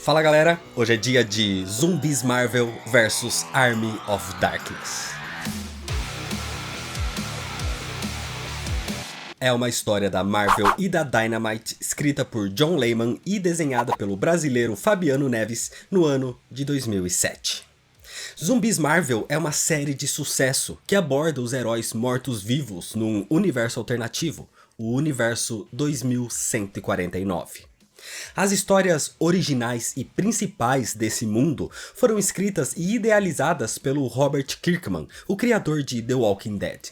Fala galera, hoje é dia de Zumbis Marvel vs Army of Darkness. É uma história da Marvel e da Dynamite, escrita por John Layman e desenhada pelo brasileiro Fabiano Neves no ano de 2007. Zumbis Marvel é uma série de sucesso que aborda os heróis mortos-vivos num universo alternativo, o Universo 2149. As histórias originais e principais desse mundo foram escritas e idealizadas pelo Robert Kirkman, o criador de The Walking Dead.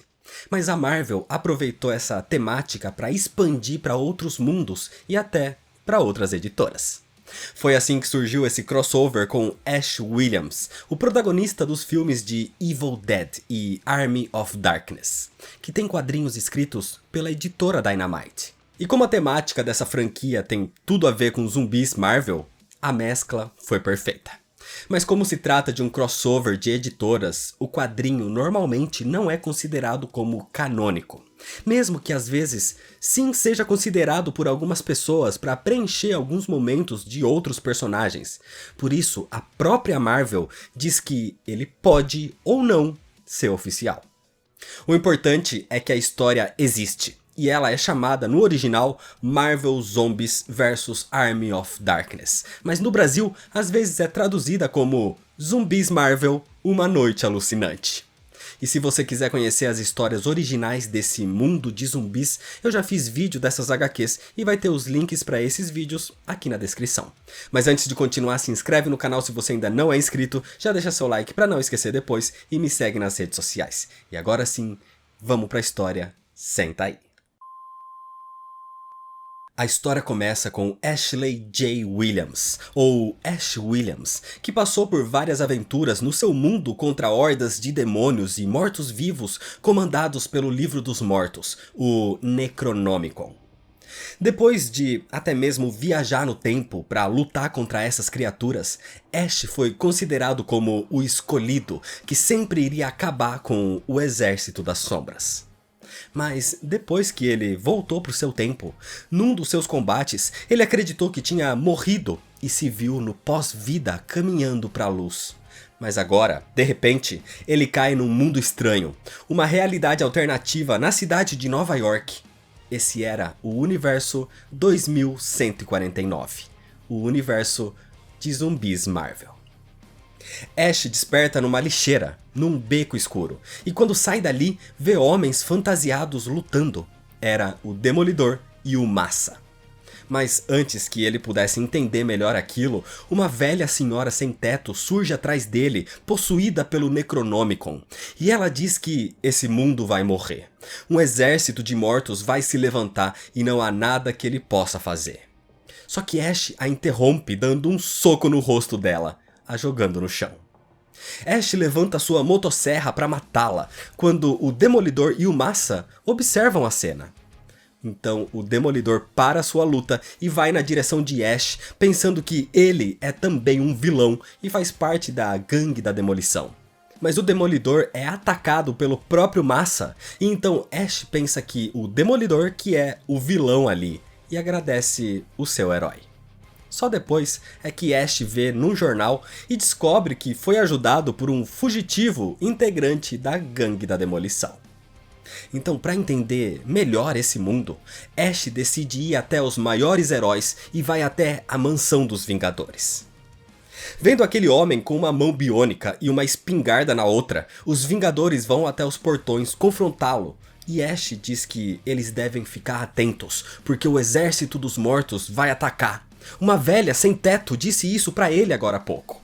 Mas a Marvel aproveitou essa temática para expandir para outros mundos e até para outras editoras. Foi assim que surgiu esse crossover com Ash Williams, o protagonista dos filmes de Evil Dead e Army of Darkness, que tem quadrinhos escritos pela editora Dynamite. E como a temática dessa franquia tem tudo a ver com zumbis Marvel, a mescla foi perfeita. Mas como se trata de um crossover de editoras, o quadrinho normalmente não é considerado como canônico. Mesmo que às vezes sim seja considerado por algumas pessoas para preencher alguns momentos de outros personagens. Por isso, a própria Marvel diz que ele pode ou não ser oficial. O importante é que a história existe. E ela é chamada no original Marvel Zombies vs Army of Darkness. Mas no Brasil, às vezes é traduzida como Zumbis Marvel, Uma Noite Alucinante. E se você quiser conhecer as histórias originais desse mundo de zumbis, eu já fiz vídeo dessas HQs e vai ter os links para esses vídeos aqui na descrição. Mas antes de continuar, se inscreve no canal se você ainda não é inscrito, já deixa seu like para não esquecer depois e me segue nas redes sociais. E agora sim, vamos para a história, senta aí. A história começa com Ashley J. Williams, ou Ash Williams, que passou por várias aventuras no seu mundo contra hordas de demônios e mortos-vivos comandados pelo Livro dos Mortos, o Necronomicon. Depois de até mesmo viajar no tempo para lutar contra essas criaturas, Ash foi considerado como o escolhido que sempre iria acabar com o Exército das Sombras. Mas depois que ele voltou para o seu tempo, num dos seus combates, ele acreditou que tinha morrido e se viu no pós-vida caminhando para a luz. Mas agora, de repente, ele cai num mundo estranho, uma realidade alternativa na cidade de Nova York. Esse era o Universo 2149, o universo de zumbis Marvel. Ash desperta numa lixeira, num beco escuro, e quando sai dali, vê homens fantasiados lutando. Era o Demolidor e o Massa. Mas antes que ele pudesse entender melhor aquilo, uma velha senhora sem teto surge atrás dele, possuída pelo Necronomicon. E ela diz que esse mundo vai morrer. Um exército de mortos vai se levantar e não há nada que ele possa fazer. Só que Ash a interrompe dando um soco no rosto dela, a jogando no chão. Ash levanta sua motosserra para matá-la, quando o Demolidor e o Massa observam a cena. Então o Demolidor para sua luta e vai na direção de Ash, pensando que ele é também um vilão e faz parte da gangue da demolição. Mas o Demolidor é atacado pelo próprio Massa, e então Ash pensa que o Demolidor que é o vilão ali, e agradece o seu herói. Só depois é que Ash vê num jornal e descobre que foi ajudado por um fugitivo integrante da gangue da demolição. Então, para entender melhor esse mundo, Ash decide ir até os maiores heróis e vai até a mansão dos Vingadores. Vendo aquele homem com uma mão biônica e uma espingarda na outra, os Vingadores vão até os portões confrontá-lo. E Ash diz que eles devem ficar atentos, porque o exército dos mortos vai atacar. Uma velha sem teto disse isso pra ele agora há pouco.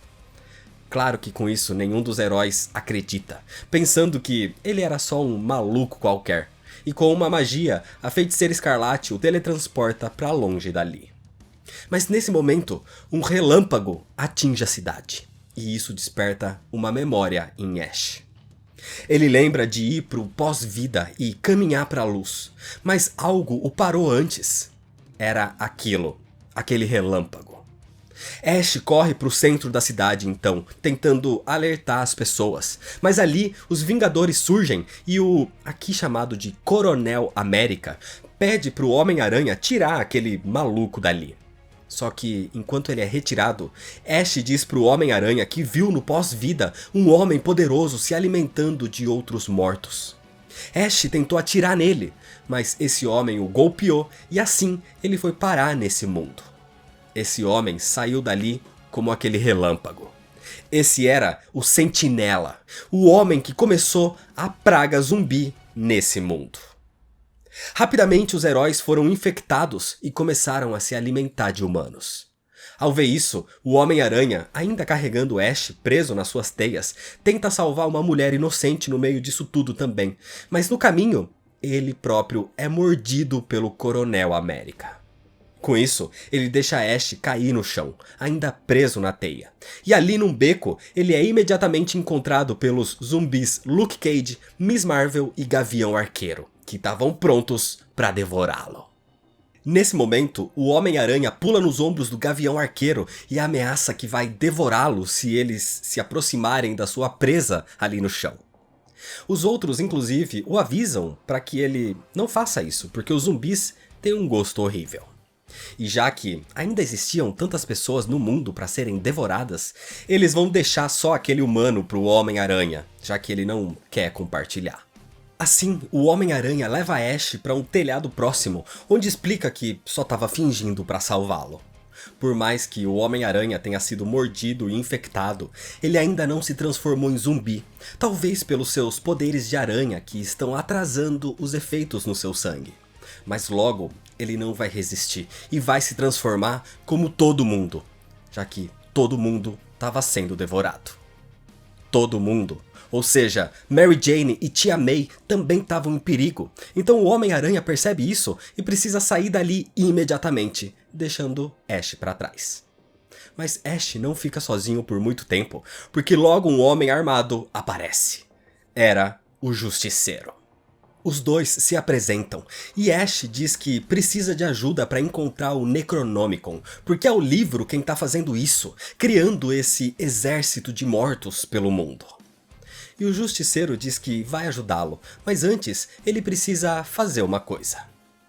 Claro que com isso nenhum dos heróis acredita, pensando que ele era só um maluco qualquer. E com uma magia, a Feiticeira Escarlate o teletransporta pra longe dali. Mas nesse momento, um relâmpago atinge a cidade. E isso desperta uma memória em Ash. Ele lembra de ir pro pós-vida e caminhar pra luz. Mas algo o parou antes. Era aquele relâmpago. Ash corre para o centro da cidade então, tentando alertar as pessoas. Mas ali os Vingadores surgem e o aqui chamado de Coronel América pede para o Homem-Aranha tirar aquele maluco dali. Só que, enquanto ele é retirado, Ash diz pro Homem-Aranha que viu no pós-vida um homem poderoso se alimentando de outros mortos. Ash tentou atirar nele, mas esse homem o golpeou e assim ele foi parar nesse mundo. Esse homem saiu dali como aquele relâmpago. Esse era o Sentinela, o homem que começou a praga zumbi nesse mundo. Rapidamente os heróis foram infectados e começaram a se alimentar de humanos. Ao ver isso, o Homem-Aranha, ainda carregando Ash preso nas suas teias, tenta salvar uma mulher inocente no meio disso tudo também, mas no caminho, ele próprio é mordido pelo Coronel América. Com isso, ele deixa Ash cair no chão, ainda preso na teia. E ali num beco, ele é imediatamente encontrado pelos zumbis Luke Cage, Miss Marvel e Gavião Arqueiro, que estavam prontos para devorá-lo. Nesse momento, o Homem-Aranha pula nos ombros do Gavião Arqueiro e ameaça que vai devorá-lo se eles se aproximarem da sua presa ali no chão. Os outros, inclusive, o avisam para que ele não faça isso, porque os zumbis têm um gosto horrível. E já que ainda existiam tantas pessoas no mundo para serem devoradas, eles vão deixar só aquele humano pro Homem-Aranha, já que ele não quer compartilhar. Assim, o Homem-Aranha leva Ash para um telhado próximo, onde explica que só estava fingindo para salvá-lo. Por mais que o Homem-Aranha tenha sido mordido e infectado, ele ainda não se transformou em zumbi, talvez pelos seus poderes de aranha que estão atrasando os efeitos no seu sangue. Mas logo, ele não vai resistir e vai se transformar como todo mundo, já que todo mundo estava sendo devorado. Todo mundo. Ou seja, Mary Jane e Tia May também estavam em perigo, então o Homem-Aranha percebe isso e precisa sair dali imediatamente, deixando Ash para trás. Mas Ash não fica sozinho por muito tempo, porque logo um homem armado aparece. Era o Justiceiro. Os dois se apresentam, e Ash diz que precisa de ajuda para encontrar o Necronomicon, porque é o livro quem está fazendo isso, criando esse exército de mortos pelo mundo. E o Justiceiro diz que vai ajudá-lo, mas antes ele precisa fazer uma coisa.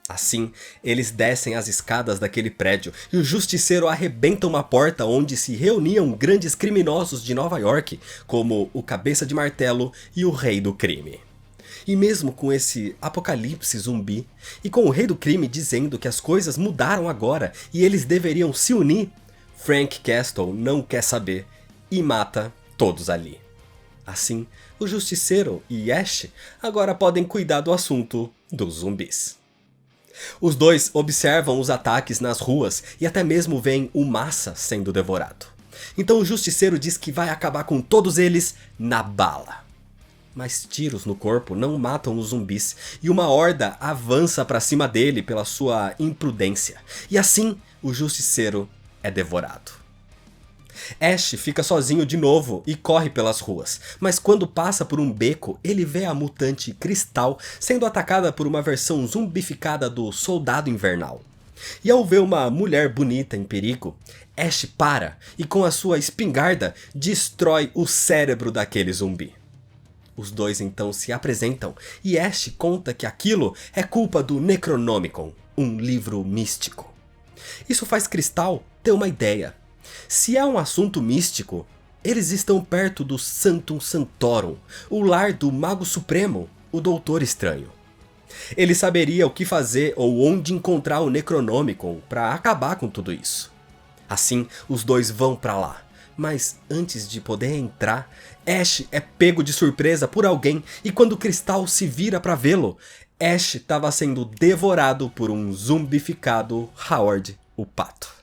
Assim, eles descem as escadas daquele prédio e o Justiceiro arrebenta uma porta onde se reuniam grandes criminosos de Nova York, como o Cabeça de Martelo e o Rei do Crime. E mesmo com esse apocalipse zumbi, e com o Rei do Crime dizendo que as coisas mudaram agora e eles deveriam se unir, Frank Castle não quer saber e mata todos ali. Assim, o Justiceiro e Ash agora podem cuidar do assunto dos zumbis. Os dois observam os ataques nas ruas e até mesmo veem o Massa sendo devorado. Então o Justiceiro diz que vai acabar com todos eles na bala. Mas tiros no corpo não matam os zumbis e uma horda avança para cima dele pela sua imprudência. E assim, o Justiceiro é devorado. Ash fica sozinho de novo e corre pelas ruas, mas quando passa por um beco, ele vê a mutante Cristal sendo atacada por uma versão zumbificada do Soldado Invernal. E ao ver uma mulher bonita em perigo, Ash para e com a sua espingarda destrói o cérebro daquele zumbi. Os dois então se apresentam e Ash conta que aquilo é culpa do Necronomicon, um livro místico. Isso faz Cristal ter uma ideia. Se é um assunto místico, eles estão perto do Sanctum Sanctorum, o lar do Mago Supremo, o Doutor Estranho. Ele saberia o que fazer ou onde encontrar o Necronomicon para acabar com tudo isso. Assim, os dois vão para lá. Mas antes de poder entrar, Ash é pego de surpresa por alguém e quando Cristal se vira para vê-lo, Ash estava sendo devorado por um zumbificado Howard, o Pato.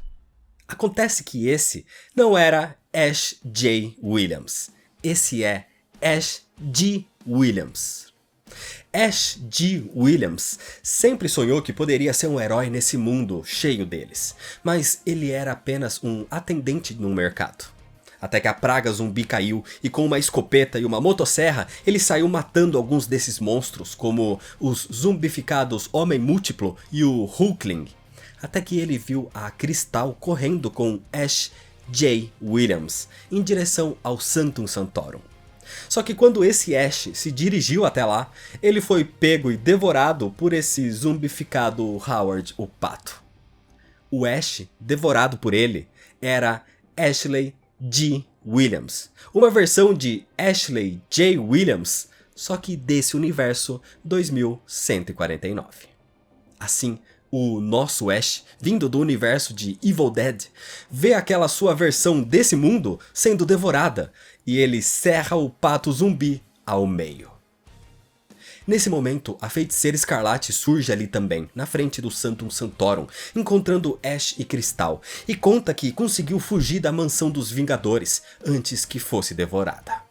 Acontece que esse não era Ash J. Williams, esse é Ash G. Williams. Ash G. Williams sempre sonhou que poderia ser um herói nesse mundo cheio deles, mas ele era apenas um atendente num mercado. Até que a praga zumbi caiu e com uma escopeta e uma motosserra ele saiu matando alguns desses monstros, como os zumbificados Homem Múltiplo e o Hulkling. Até que ele viu a Cristal correndo com Ash J. Williams em direção ao Sanctum Sanctorum. Só que quando esse Ash se dirigiu até lá, ele foi pego e devorado por esse zumbificado Howard, o Pato. o Ash devorado por ele era Ashley G. Williams, uma versão de Ashley J. Williams, só que desse universo 2149. Assim, o nosso Ash, vindo do universo de Evil Dead, vê aquela sua versão desse mundo sendo devorada e ele serra o pato zumbi ao meio. Nesse momento, a Feiticeira Escarlate surge ali também, na frente do Sanctum Sanctorum, encontrando Ash e Cristal, e conta que conseguiu fugir da mansão dos Vingadores antes que fosse devorada.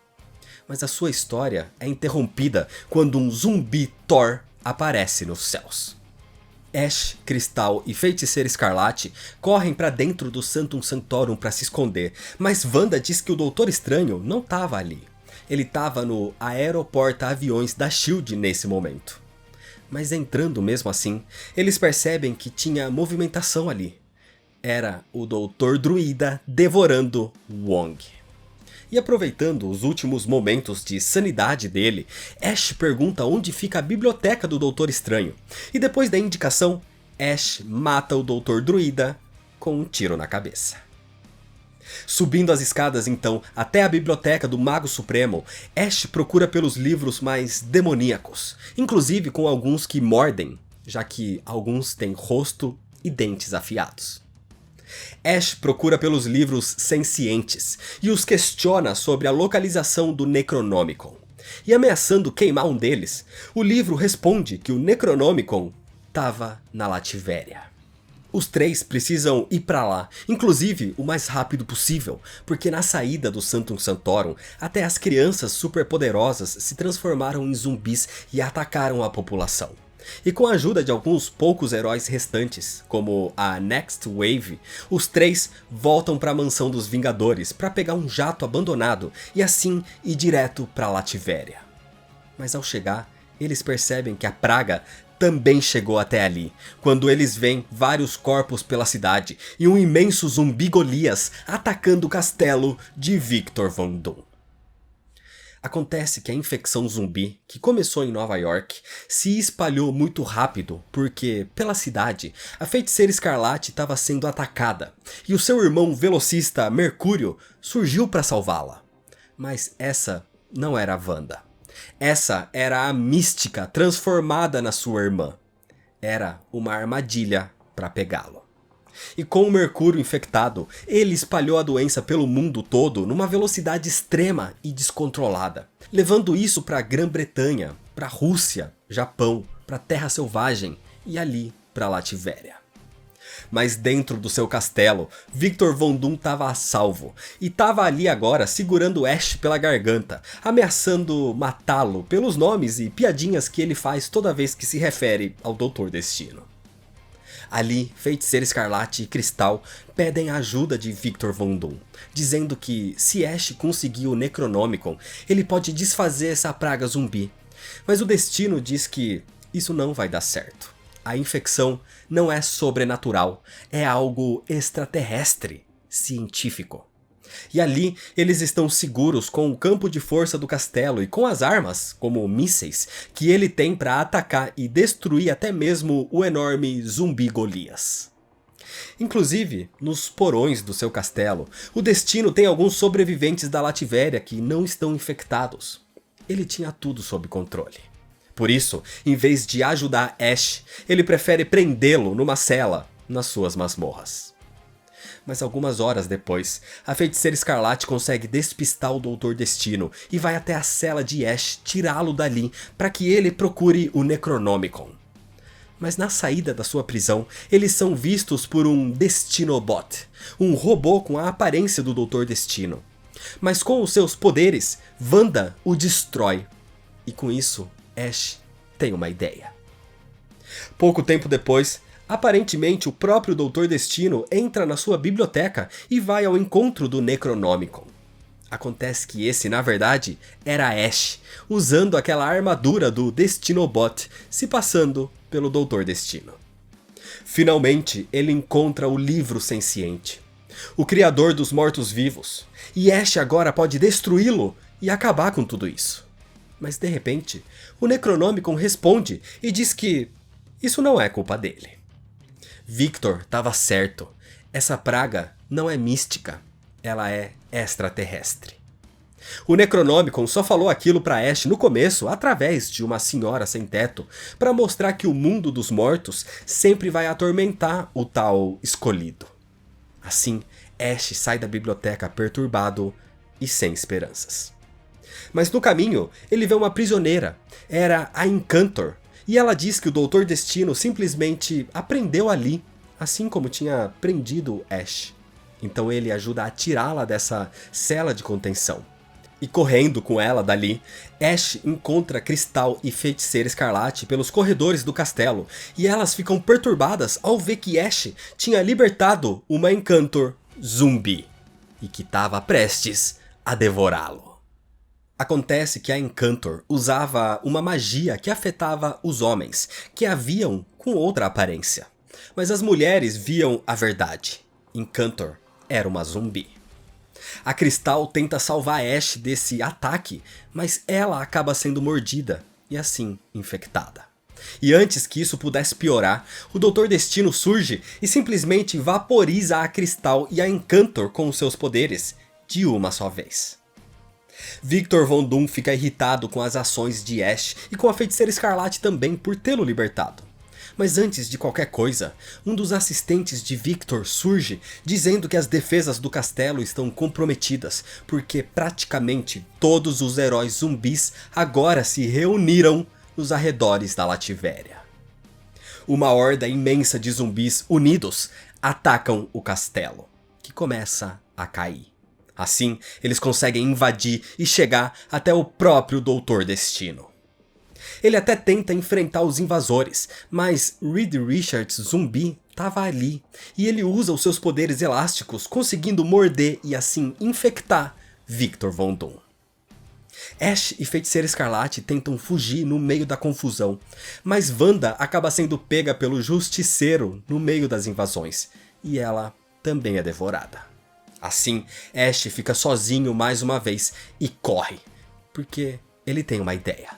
Mas a sua história é interrompida quando um zumbi Thor aparece nos céus. Ash, Cristal e Feiticeira Escarlate correm para dentro do Sanctum Sanctorum para se esconder, mas Wanda diz que o Doutor Estranho não estava ali. Ele estava no aeroporta-aviões da S.H.I.E.L.D. nesse momento. Mas entrando mesmo assim, eles percebem que tinha movimentação ali. Era o Dr. Druida devorando Wong. E aproveitando os últimos momentos de sanidade dele, Ash pergunta onde fica a biblioteca do Doutor Estranho. E depois da indicação, Ash mata o Dr. Druida com um tiro na cabeça. Subindo as escadas então até a biblioteca do Mago Supremo, Ash procura pelos livros mais demoníacos, inclusive com alguns que mordem, já que alguns têm rosto e dentes afiados. Ash procura pelos livros sencientes e os questiona sobre a localização do Necronomicon. E ameaçando queimar um deles, o livro responde que o Necronomicon estava na Lativéria. Os três precisam ir pra lá, inclusive o mais rápido possível, porque na saída do Sanctum Sanctorum, até as crianças superpoderosas se transformaram em zumbis e atacaram a população. E com a ajuda de alguns poucos heróis restantes, como a Next Wave, os três voltam para a mansão dos Vingadores para pegar um jato abandonado e assim ir direto para Lativéria. Mas ao chegar, eles percebem que a praga também chegou até ali, quando eles veem vários corpos pela cidade e um imenso zumbi Golias atacando o castelo de Victor Von Doom. Acontece que a infecção zumbi, que começou em Nova York, se espalhou muito rápido porque, pela cidade, a Feiticeira Escarlate estava sendo atacada e o seu irmão velocista Mercúrio surgiu para salvá-la. Mas essa não era a Wanda. Essa era a Mística transformada na sua irmã. Era uma armadilha para pegá-lo. E com o Mercúrio infectado, ele espalhou a doença pelo mundo todo numa velocidade extrema e descontrolada, levando isso para a Grã-Bretanha, para a Rússia, Japão, para a Terra Selvagem e ali para Lativéria. Mas dentro do seu castelo, Victor Von Doom estava a salvo e estava ali agora segurando Ash pela garganta, ameaçando matá-lo pelos nomes e piadinhas que ele faz toda vez que se refere ao Doutor Destino. Ali, Feiticeira Escarlate e Cristal pedem a ajuda de Victor Von Doom, dizendo que se Ash conseguir o Necronomicon, ele pode desfazer essa praga zumbi. Mas o Destino diz que isso não vai dar certo. A infecção não é sobrenatural, é algo extraterrestre, científico. E ali eles estão seguros com o campo de força do castelo e com as armas, como mísseis, que ele tem para atacar e destruir até mesmo o enorme zumbi Golias. Inclusive, nos porões do seu castelo, o Destino tem alguns sobreviventes da Lativéria que não estão infectados. Ele tinha tudo sob controle. Por isso, em vez de ajudar Ash, ele prefere prendê-lo numa cela nas suas masmorras. Mas algumas horas depois, a Feiticeira Escarlate consegue despistar o Doutor Destino e vai até a cela de Ash tirá-lo dali para que ele procure o Necronomicon. Mas na saída da sua prisão, eles são vistos por um Destinobot, um robô com a aparência do Doutor Destino. Mas com os seus poderes, Wanda o destrói. E com isso, Ash tem uma ideia. Pouco tempo depois, aparentemente o próprio Doutor Destino entra na sua biblioteca e vai ao encontro do Necronomicon. Acontece que esse, na verdade, era Ash, usando aquela armadura do Destinobot, se passando pelo Doutor Destino. Finalmente, ele encontra o livro senciente, o criador dos mortos-vivos, e Ash agora pode destruí-lo e acabar com tudo isso. Mas de repente, o Necronomicon responde e diz que isso não é culpa dele. Victor estava certo. Essa praga não é mística, ela é extraterrestre. O Necronomicon só falou aquilo para Ash no começo através de uma senhora sem teto, para mostrar que o mundo dos mortos sempre vai atormentar o tal escolhido. Assim, Ash sai da biblioteca perturbado e sem esperanças. Mas no caminho, ele vê uma prisioneira, era a Incantor, e ela diz que o Doutor Destino simplesmente aprendeu ali, assim como tinha prendido Ash. Então ele ajuda a tirá-la dessa cela de contenção. E correndo com ela dali, Ash encontra Cristal e Feiticeira Escarlate pelos corredores do castelo, e elas ficam perturbadas ao ver que Ash tinha libertado uma Incantor zumbi, e que estava prestes a devorá-lo. Acontece que a Incantor usava uma magia que afetava os homens, que a viam com outra aparência. Mas as mulheres viam a verdade. Incantor era uma zumbi. A Cristal tenta salvar Ash desse ataque, mas ela acaba sendo mordida e assim infectada. E antes que isso pudesse piorar, o Doutor Destino surge e simplesmente vaporiza a Cristal e a Incantor com os seus poderes de uma só vez. Victor Von Doom fica irritado com as ações de Ash e com a Feiticeira Escarlate também por tê-lo libertado. Mas antes de qualquer coisa, um dos assistentes de Victor surge dizendo que as defesas do castelo estão comprometidas, porque praticamente todos os heróis zumbis agora se reuniram nos arredores da Lativéria. Uma horda imensa de zumbis unidos atacam o castelo, que começa a cair. Assim, eles conseguem invadir e chegar até o próprio Doutor Destino. Ele até tenta enfrentar os invasores, mas Reed Richards zumbi estava ali, e ele usa os seus poderes elásticos, conseguindo morder e assim infectar Victor Von Doom. Ash e Feiticeira Escarlate tentam fugir no meio da confusão, mas Wanda acaba sendo pega pelo Justiceiro no meio das invasões, e ela também é devorada. Assim, Ash fica sozinho mais uma vez e corre, porque ele tem uma ideia.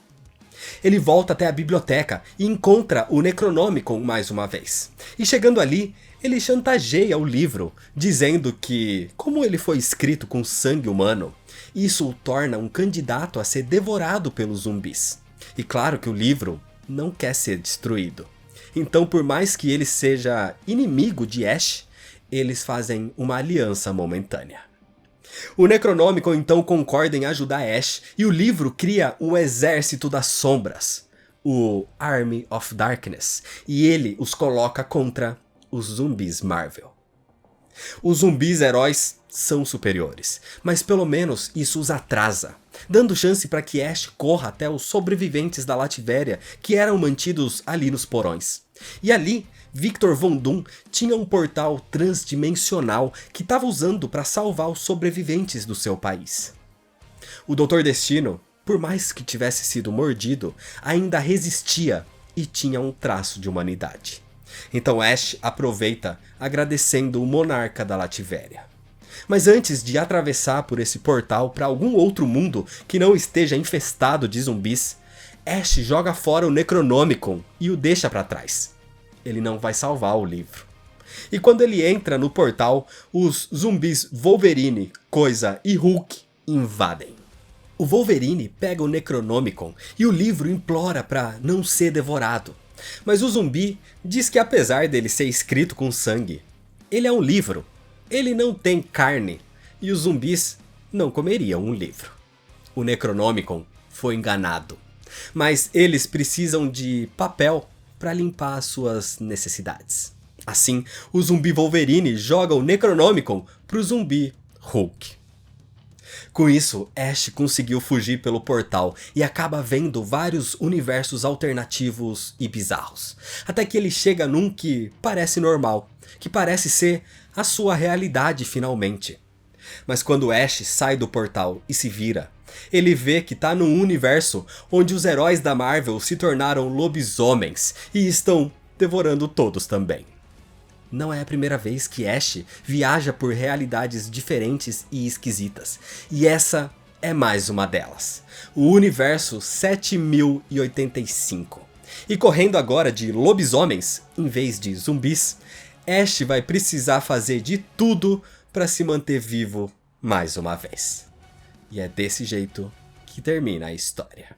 Ele volta até a biblioteca e encontra o Necronomicon mais uma vez. E chegando ali, ele chantageia o livro, dizendo que, como ele foi escrito com sangue humano, isso o torna um candidato a ser devorado pelos zumbis. E claro que o livro não quer ser destruído. Então, por mais que ele seja inimigo de Ash, eles fazem uma aliança momentânea. O Necronomicon então concorda em ajudar Ash e o livro cria um exército das sombras, o Army of Darkness, e ele os coloca contra os zumbis Marvel. Os zumbis heróis são superiores, mas pelo menos isso os atrasa, dando chance para que Ash corra até os sobreviventes da Lativéria que eram mantidos ali nos porões. E ali, Victor Von Doom tinha um portal transdimensional que estava usando para salvar os sobreviventes do seu país. O Doutor Destino, por mais que tivesse sido mordido, ainda resistia e tinha um traço de humanidade. Então Ash aproveita agradecendo o monarca da Lativéria. Mas antes de atravessar por esse portal para algum outro mundo que não esteja infestado de zumbis, Ash joga fora o Necronomicon e o deixa para trás. Ele não vai salvar o livro. E quando ele entra no portal, os zumbis Wolverine, Coisa e Hulk invadem. O Wolverine pega o Necronomicon e o livro implora para não ser devorado. Mas o zumbi diz que apesar dele ser escrito com sangue, ele é um livro. Ele não tem carne e os zumbis não comeriam um livro. O Necronomicon foi enganado, mas eles precisam de papel para limpar suas necessidades. Assim, o zumbi Wolverine joga o Necronomicon pro zumbi Hulk. Com isso, Ash conseguiu fugir pelo portal e acaba vendo vários universos alternativos e bizarros. Até que ele chega num que parece normal, que parece ser a sua realidade finalmente. Mas quando Ash sai do portal e se vira, ele vê que tá num universo onde os heróis da Marvel se tornaram lobisomens e estão devorando todos também. Não é a primeira vez que Ash viaja por realidades diferentes e esquisitas, e essa é mais uma delas, o universo 7085. E correndo agora de lobisomens, em vez de zumbis, Ash vai precisar fazer de tudo para se manter vivo mais uma vez. E é desse jeito que termina a história.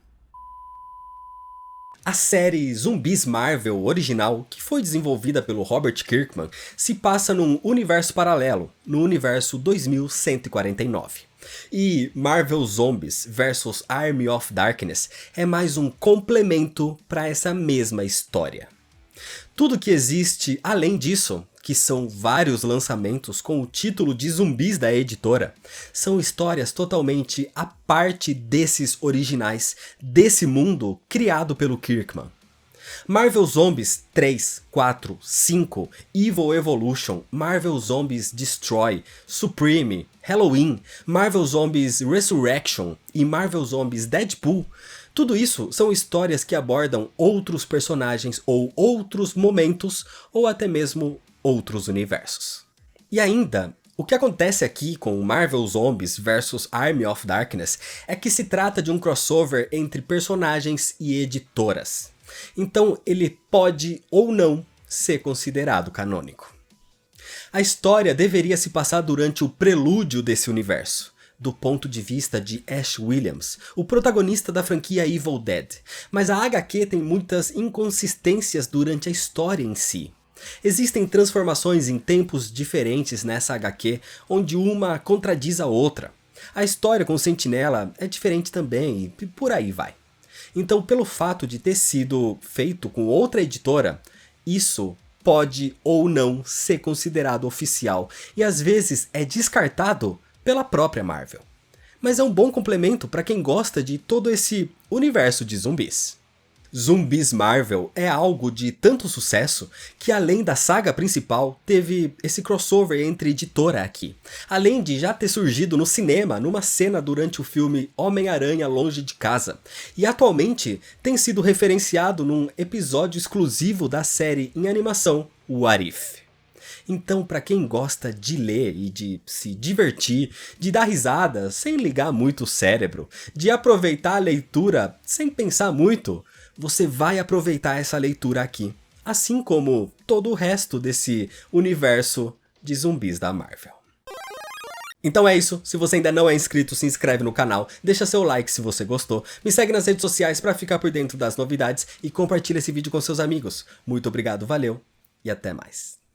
A série Zumbis Marvel original, que foi desenvolvida pelo Robert Kirkman, se passa num universo paralelo, no universo 2149. E Marvel Zombies vs Army of Darkness é mais um complemento para essa mesma história. Tudo que existe além disso, que são vários lançamentos com o título de zumbis da editora, são histórias totalmente à parte desses originais, desse mundo criado pelo Kirkman. Marvel Zombies 3, 4, 5, Evil Evolution, Marvel Zombies Destroy, Supreme, Halloween, Marvel Zombies Resurrection e Marvel Zombies Deadpool, tudo isso são histórias que abordam outros personagens ou outros momentos ou até mesmo outros universos. E ainda, o que acontece aqui com Marvel Zombies vs Army of Darkness é que se trata de um crossover entre personagens e editoras. Então ele pode ou não ser considerado canônico. A história deveria se passar durante o prelúdio desse universo, do ponto de vista de Ash Williams, o protagonista da franquia Evil Dead, mas a HQ tem muitas inconsistências durante a história em si. Existem transformações em tempos diferentes nessa HQ, onde uma contradiz a outra. A história com o Sentinela é diferente também, e por aí vai. Então, pelo fato de ter sido feito com outra editora, isso pode ou não ser considerado oficial, e às vezes é descartado pela própria Marvel. Mas é um bom complemento para quem gosta de todo esse universo de zumbis. Zumbis Marvel é algo de tanto sucesso que, além da saga principal, teve esse crossover entre editora aqui. Além de já ter surgido no cinema numa cena durante o filme Homem-Aranha Longe de Casa. E atualmente tem sido referenciado num episódio exclusivo da série em animação What If. Então, para quem gosta de ler e de se divertir, de dar risada sem ligar muito o cérebro, de aproveitar a leitura sem pensar muito, você vai aproveitar essa leitura aqui, assim como todo o resto desse universo de zumbis da Marvel. Então é isso, se você ainda não é inscrito, se inscreve no canal, deixa seu like se você gostou, me segue nas redes sociais para ficar por dentro das novidades e compartilha esse vídeo com seus amigos. Muito obrigado, valeu e até mais.